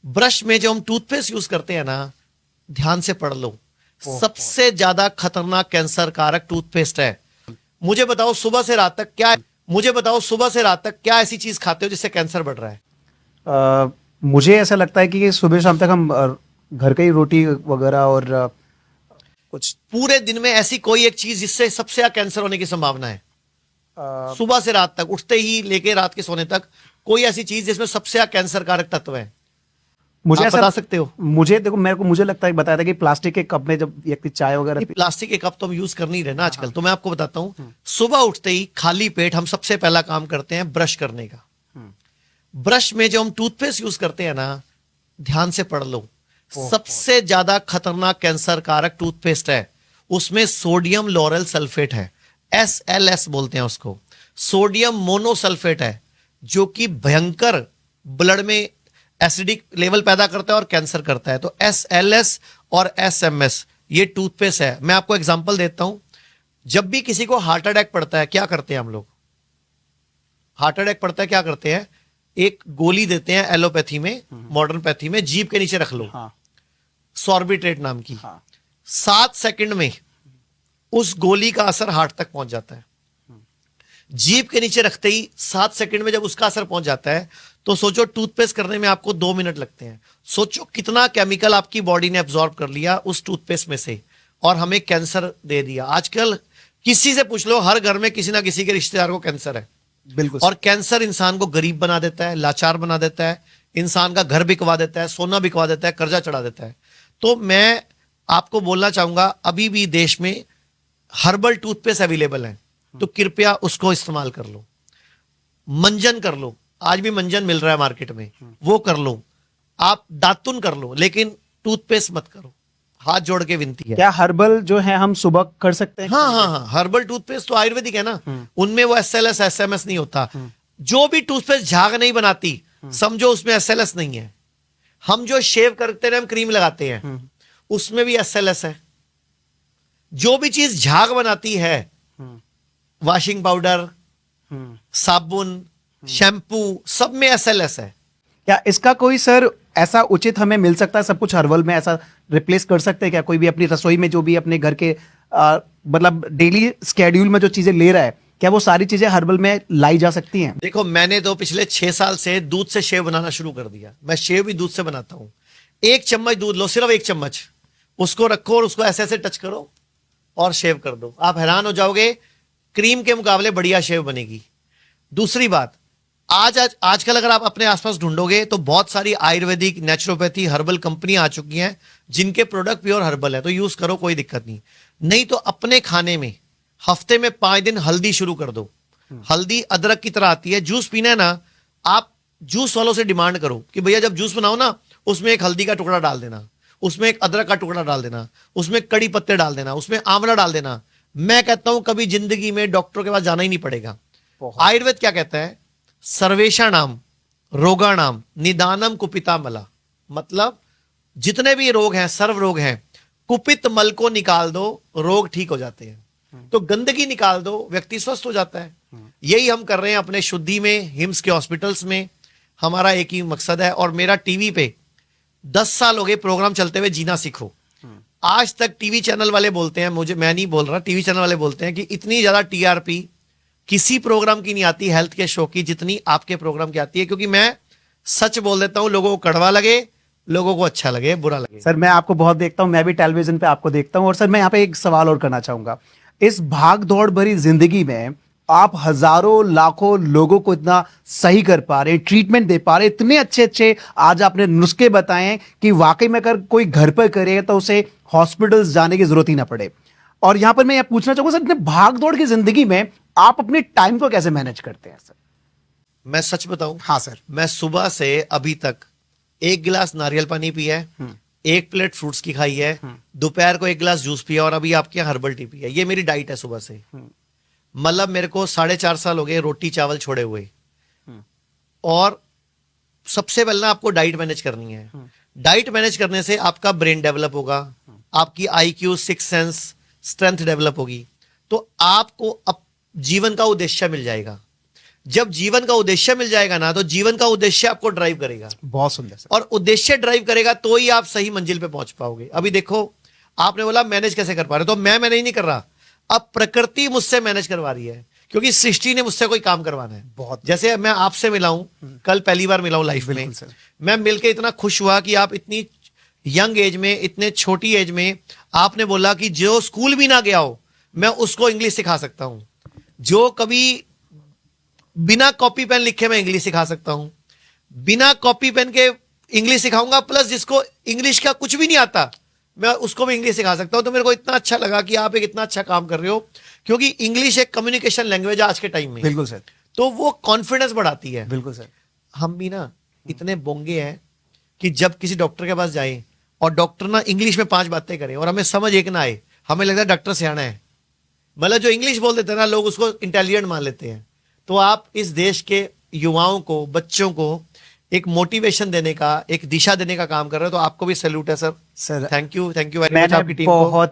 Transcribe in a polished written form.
Brush में जो हम टूथपेस्ट यूज करते हैं ना, ध्यान से पढ़ लो, सबसे ज्यादा खतरनाक कैंसर कारक टूथपेस्ट है। मुझे बताओ सुबह से रात तक क्या ऐसी चीज खाते हो जिससे कैंसर बढ़ रहा है? मुझे ऐसा लगता है कि सुबह शाम तक हम घर का ही रोटी वगैरह और कुछ। पूरे दिन में ऐसी कोई एक चीज जिससे सबसे ज्यादा कैंसर होने की संभावना है? सुबह से रात तक, उठते ही लेके रात के सोने तक, कोई ऐसी चीज जिसमें सबसे ज्यादा कैंसर कारक तत्व है? मुझे आप ऐसा बता सकते हो? मुझे लगता है, बताया था कि प्लास्टिक के कप में जब व्यक्ति चाय वगैरह प्लास्टिक के कप तो हम यूज कर नहीं रहे ना आजकल। तो मैं आपको बताता हूं, सुबह उठते ही खाली पेट हम सबसे पहला काम करते हैं ब्रश करने का। ब्रश में जो हम टूथपेस्ट यूज करते हैं ना, ध्यान से पढ़ लो, सबसे ज्यादा खतरनाक कैंसर कारक टूथपेस्ट है। उसमें सोडियम लॉरेल सल्फेट है, SLS बोलते हैं उसको, सोडियम मोनोसल्फेट है, जो कि भयंकर ब्लड में एसिडिक लेवल पैदा करता है और कैंसर करता है। तो SLS और SMS ये टूथपेस्ट है। मैं आपको एग्जांपल देता हूं, जब भी किसी को हार्ट अटैक पड़ता है, क्या करते हैं हम लोग? हार्ट अटैक पड़ता है, क्या करते हैं? एक गोली देते हैं एलोपैथी में, मॉडर्न पैथी में, जीभ के नीचे रख लो, सॉर्बिट्रेट नाम की। 7 सेकंड में उस गोली का असर हार्ट तक पहुंच जाता है। जीभ के नीचे रखते ही 7 सेकंड में जब उसका असर पहुंच जाता है, तो सोचो टूथपेस्ट करने में आपको 2 मिनट लगते हैं। सोचो कितना केमिकल आपकी बॉडी ने एब्जॉर्ब कर लिया उस टूथपेस्ट में से, और हमें कैंसर दे दिया। आजकल किसी से पूछ लो, हर घर में किसी ना किसी के रिश्तेदार को कैंसर है। बिल्कुल। और कैंसर इंसान को गरीब बना देता है, लाचार बना देता है, इंसान का घर बिकवा देता है, सोना बिकवा देता है, कर्जा चढ़ा देता है। तो मैं आपको बोलना चाहूंगा, अभी भी देश में हर्बल टूथपेस्ट अवेलेबल है, तो कृपया उसको इस्तेमाल कर लो। मंजन कर लो, आज भी मंजन मिल रहा है मार्केट में, वो कर लो। आप दातुन कर लो, लेकिन टूथपेस्ट मत करो। हाथ जोड़ के विनती है। क्या हर्बल जो है हम सुबह कर सकते हैं? हाँ, हर्बल टूथपेस्ट तो आयुर्वेदिक है ना, उनमें वो SLS SMS नहीं होता। जो भी टूथपेस्ट झाग नहीं बनाती, समझो उसमें SLS नहीं है। हम जो शेव करते हैं, हम क्रीम लगाते हैं, उसमें भी SLS है। जो भी चीज झाग बनाती है, वॉशिंग पाउडर, साबुन, शैम्पू, सब में SLS है। क्या इसका कोई सर ऐसा उचित हमें मिल सकता है? सब कुछ हर्बल में ऐसा रिप्लेस कर सकते हैं क्या? कोई भी अपनी रसोई में जो भी अपने घर के मतलब डेली स्केड्यूल में जो चीजें ले रहा है, क्या वो सारी चीजें हर्बल में लाई जा सकती हैं? देखो, मैंने तो पिछले 6 साल से दूध से शेव बनाना शुरू कर दिया। मैं शेव भी दूध से बनाता हूं। 1 चम्मच दूध लो, सिर्फ 1 चम्मच, उसको रखो और उसको ऐसे ऐसे टच करो और शेव कर दो। आप हैरान हो जाओगे, क्रीम के मुकाबले बढ़िया शेव बनेगी। दूसरी बात, आजकल अगर आप अपने आसपास ढूंढोगे तो बहुत सारी आयुर्वेदिक, नेचुरोपैथी, हर्बल कंपनी आ चुकी हैं जिनके प्रोडक्ट प्योर हर्बल है, तो यूज करो, कोई दिक्कत नहीं। नहीं तो अपने खाने में हफ्ते में 5 दिन हल्दी शुरू कर दो। हल्दी अदरक की तरह आती है, जूस पीना है ना, आप जूस वालों से डिमांड करो कि भैया जब जूस बनाओ ना, उसमें एक हल्दी का टुकड़ा डाल देना, उसमें एक अदरक का टुकड़ा डाल देना, उसमें कड़ी पत्ते डाल देना, उसमें आंवला डाल देना। मैं कहता हूं कभी जिंदगी में डॉक्टर के पास जाना ही नहीं पड़ेगा। आयुर्वेद क्या कहता है? सर्वेषाणाम रोगाणाम निदानम कुपितामला, मतलब जितने भी रोग हैं, सर्व रोग हैं, कुपित मल को निकाल दो, रोग ठीक हो जाते हैं। तो गंदगी निकाल दो, व्यक्ति स्वस्थ हो जाता है। यही हम कर रहे हैं अपने शुद्धि में, हिम्स के हॉस्पिटल्स में। हमारा एक ही मकसद है, और मेरा टीवी पे 10 साल हो गए प्रोग्राम चलते हुए, जीना सीखो। आज तक टीवी चैनल वाले बोलते हैं, मैं नहीं बोल रहा, टीवी चैनल वाले बोलते हैं कि इतनी ज्यादा TRP किसी प्रोग्राम की नहीं आती हेल्थ के शो की जितनी आपके प्रोग्राम की आती है। क्योंकि मैं सच बोल देता हूं, लोगों को कड़वा लगे, लोगों को अच्छा लगे, बुरा लगे। सर मैं आपको बहुत देखता हूं, मैं भी टेलीविजन पे आपको देखता हूं। और सर मैं यहाँ पे एक सवाल और करना चाहूंगा। इस भाग दौड़ भरी जिंदगी में आप हजारों लाखों लोगों को इतना सही कर पा रहे हैं, ट्रीटमेंट दे पा रहे हैं, इतने अच्छे अच्छे आज आपने नुस्खे बताए कि वाकई में अगर कोई घर पर करे तो उसे हॉस्पिटल्स जाने की जरूरत ही ना पड़े। और यहां पर मैं यह पूछना चाहूंगा सर, इतने भाग दौड़ की जिंदगी में आप अपने टाइम को कैसे मैनेज करते हैं सर? मैं सच बताऊं? हाँ सर। मैं सुबह से अभी तक 1 गिलास नारियल पानी पिया है, 1 प्लेट फ्रूट्स की खाई है, दोपहर को 1 गिलास जूस पिया, और अभी आपके यहाँ हर्बल टी पिया। ये मेरी डाइट है सुबह से। मतलब मेरे को 4.5 साल हो गए रोटी चावल छोड़े हुए। और सबसे पहले आपको डाइट मैनेज करनी है। डाइट मैनेज करने से आपका ब्रेन डेवलप होगा, आपकी IQ, six sense, strength develop होगी, तो आपको अब जीवन का उद्देश्य मिल जाएगा। जब जीवन का उद्देश्य मिल जाएगा ना, तो जीवन का उद्देश्य आपको ड्राइव करेगा, बहुत सुंदर सर। और उद्देश्य ड्राइव करेगा तो ही आप सही मंजिल पे पहुंच पाओगे। अभी देखो, आपने बोला मैनेज कैसे कर पा रहे हो, तो मैं मैनेज नहीं कर रहा, अब प्रकृति मुझसे मैनेज करवा रही है, क्योंकि सृष्टि ने मुझसे कोई काम करवाना है। बहुत जैसे मैं आपसे मिला हूं, कल पहली बार मिला हूं लाइफ में, बिल्कुल सर। मैं मिलके इतना खुश हुआ कि आप इतनी यंग एज में, इतने छोटी एज में आपने बोला कि जो स्कूल भी ना गया हो मैं उसको इंग्लिश सिखा सकता हूं, जो कभी बिना कॉपी पेन लिखे मैं इंग्लिश सिखा सकता हूं, बिना कॉपी पेन के इंग्लिश सिखाऊंगा, प्लस जिसको इंग्लिश का कुछ भी नहीं आता मैं उसको भी इंग्लिश सिखा सकता हूं। तो मेरे को इतना अच्छा लगा कि आप एक इतना अच्छा काम कर रहे हो, क्योंकि इंग्लिश एक कम्युनिकेशन लैंग्वेज है आज के टाइम में, बिल्कुल सर, तो वो कॉन्फिडेंस बढ़ाती है। बिल्कुल सर। हम भी ना इतने बोंगे हैं कि जब किसी डॉक्टर के पास जाएं और डॉक्टर ना इंग्लिश में 5 बातें करें और हमें समझ एक ना आए, हमें लगता है डॉक्टर सियाना है, मतलब जो इंग्लिश बोल देते हैं ना लोग उसको इंटेलिजेंट मान लेते हैं। तो आप इस देश के युवाओं को, बच्चों को एक मोटिवेशन देने का, एक दिशा देने का काम कर रहे हो, तो आपको भी सैल्यूट है sir. Sir thank you very much मैंने आपकी टीम को। बहुत